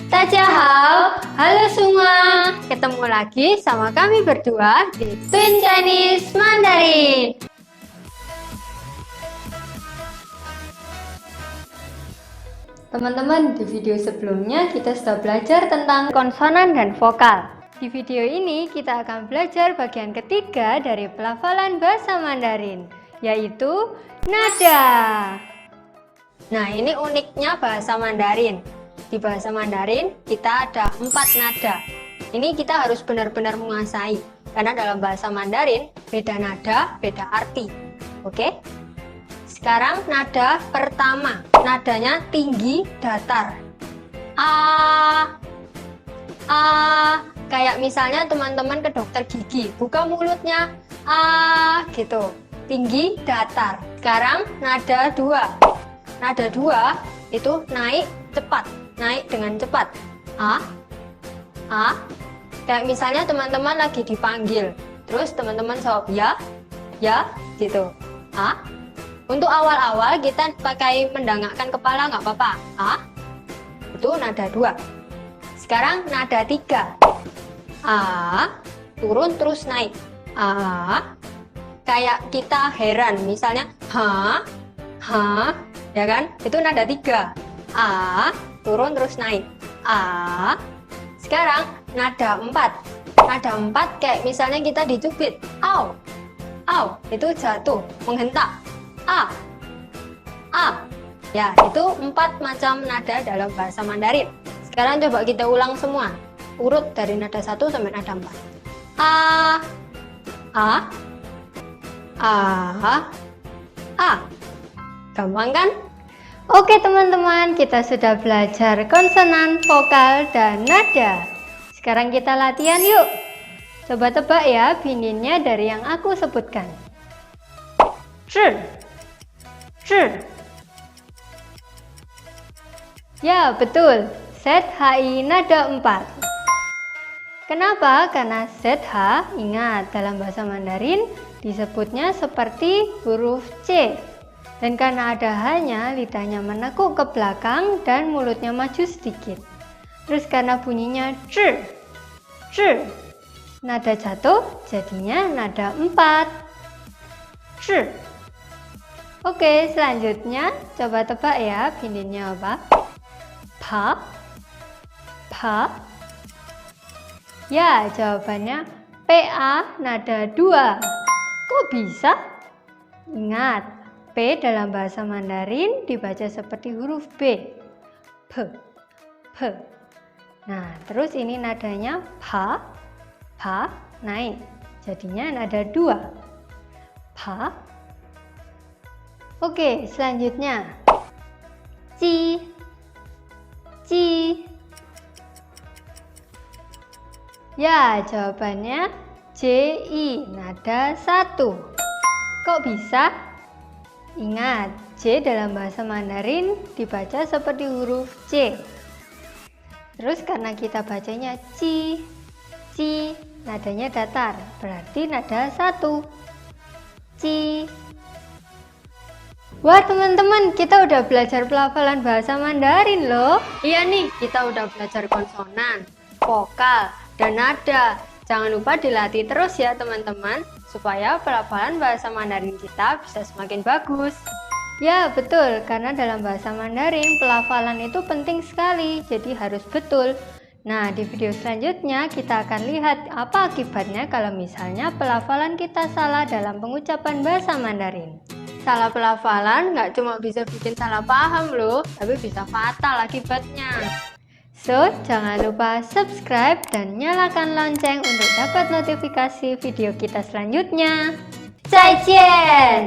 Tajahau, halo semua, ketemu lagi sama kami berdua di Twin Chinese Mandarin. Teman-teman, di video sebelumnya kita sudah belajar tentang konsonan dan vokal. Di video ini kita akan belajar bagian ketiga dari pelafalan bahasa Mandarin, yaitu nada. Nah, ini uniknya bahasa Mandarin. Di bahasa Mandarin kita ada 4 nada. Ini kita harus benar-benar menguasai, karena dalam bahasa Mandarin beda nada, beda arti. Oke? Sekarang nada pertama, nadanya tinggi datar. A, kayak misalnya teman-teman ke dokter gigi, buka mulutnya, a, gitu, tinggi datar. Sekarang nada 2, nada 2 itu naik cepat, naik dengan cepat. A, kayak misalnya teman-teman lagi dipanggil, terus teman-teman jawab ya, gitu. A. Untuk awal-awal kita pakai mendangakkan kepala nggak apa-apa. A, itu nada 2. Sekarang nada 3. A, turun terus naik. A, kayak kita heran, misalnya ha, ya kan? Itu nada 3. A, turun terus naik. A. Sekarang nada 4. Nada 4 kayak misalnya kita dicubit. Au, itu jatuh, menghentak. A. Ya, itu 4 macam nada dalam bahasa Mandarin. Sekarang coba kita ulang semua. Urut dari nada 1 sampai nada 4. A. Gampang kan? Oke teman-teman, kita sudah belajar konsonan, vokal, dan nada. Sekarang kita latihan yuk. Coba tebak ya bininnya dari yang aku sebutkan. Ya, betul. ZHI nada 4. Kenapa? Karena ZH, ingat, dalam bahasa Mandarin disebutnya seperti huruf C. Dan karena ada hanya, lidahnya menekuk ke belakang dan mulutnya maju sedikit. Terus karena bunyinya zhi, nada jatuh jadinya nada 4. Zhi. Oke, selanjutnya coba tebak ya bininnya apa? Pa. Ya, jawabannya PA nada 2. Kok bisa? Ingat, P dalam bahasa Mandarin dibaca seperti huruf B. P. Nah, terus ini nadanya pa, naik. Jadinya nada 2. Pa. Oke, selanjutnya Ci. Ya, jawabannya JI nada 1. Kok bisa? Ingat, J dalam bahasa Mandarin dibaca seperti huruf C. Terus karena kita bacanya ci, nadanya datar, berarti nada 1. Ci. Wah teman-teman, kita udah belajar pelafalan bahasa Mandarin loh. Iya nih, kita udah belajar konsonan, vokal, dan nada. Jangan lupa dilatih terus ya teman-teman, supaya pelafalan bahasa Mandarin kita bisa semakin bagus. Ya betul, karena dalam bahasa Mandarin pelafalan itu penting sekali, jadi harus betul. Nah, di video selanjutnya kita akan lihat apa akibatnya kalau misalnya pelafalan kita salah dalam pengucapan bahasa Mandarin. Salah pelafalan nggak cuma bisa bikin salah paham loh, tapi bisa fatal akibatnya. So, jangan lupa subscribe dan nyalakan lonceng untuk dapat notifikasi video kita selanjutnya. 再见!